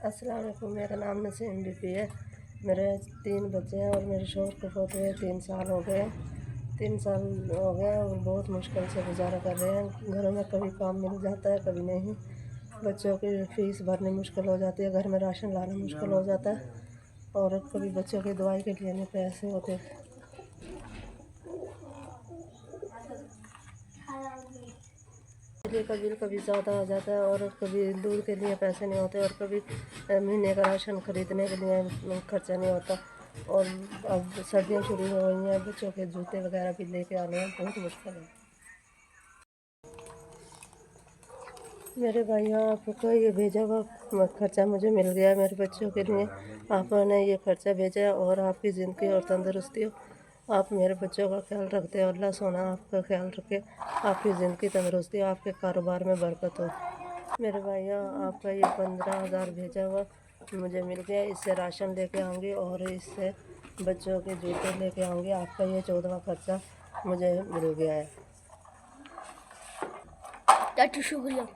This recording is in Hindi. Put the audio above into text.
अस्सलाम वालेकुम। मेरा नाम नसीम बीबी है। मेरे 3 बच्चे हैं और मेरे शौहर को होते हुए 3 साल हो गए। 3 साल हो गए और बहुत मुश्किल से गुजारा कर रहे हैं। घरों में कभी काम मिल जाता है, कभी नहीं। बच्चों की फ़ीस भरनी मुश्किल हो जाती है, घर में राशन लाना मुश्किल हो जाता है और कभी बच्चों की दवाई के लिए नहीं पैसे होते। बिजली का बिल कभी ज़्यादा आ जाता है और कभी दूध के लिए पैसे नहीं होते और कभी महीने का राशन ख़रीदने के लिए खर्चा नहीं होता। और अब सर्दियाँ शुरू हो गई हैं, बच्चों के जूते वगैरह भी लेके आने हैं, बहुत मुश्किल है। मेरे भाइयों, आपको ये भेजा हुआ खर्चा मुझे मिल गया है मेरे बच्चों के लिए। आपने ये खर्चा भेजा है और आपकी ज़िंदगी और तंदुरुस्ती हो। आप मेरे बच्चों का ख्याल रखते हो, अल्लाह सोना आपका ख्याल रखे, आपकी ज़िंदगी तंदुरुस्ती हो, आपके कारोबार में बरकत हो। मेरे भाइयों, आपका ये 15,000 भेजा हुआ मुझे मिल गया। इससे राशन लेके आऊँगी और इससे बच्चों के जूते लेके आऊँगी। आपका ये 14वां खर्चा मुझे मिल गया है। शुक्रिया।